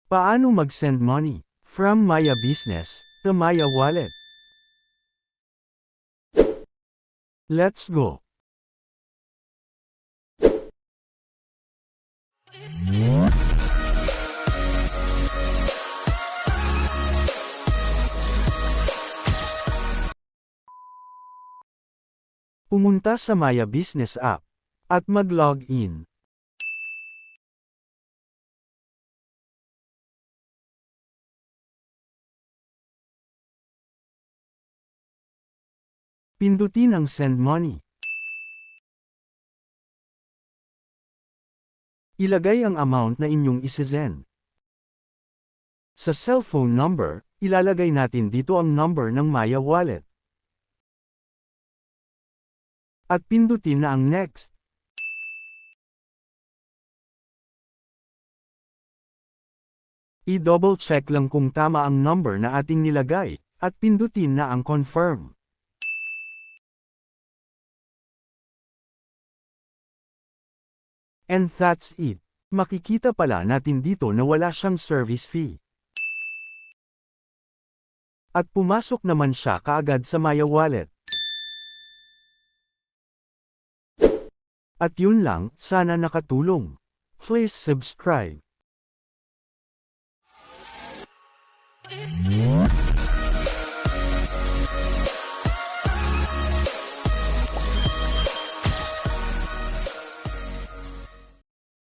Paano mag-send money from Maya Business to Maya Wallet? Let's go. Pumunta sa Maya Business app at mag-log in. Pindutin ang Send Money. Ilagay ang amount na inyong isesend. Sa cellphone number, ilalagay natin dito ang number ng Maya Wallet. At pindutin na ang Next. I-double check lang kung tama ang number na ating nilagay, at pindutin na ang Confirm. And that's it. Makikita pala natin dito na wala siyang service fee. At pumasok naman siya kaagad sa Maya Wallet. At yun lang, sana nakatulong. Please subscribe.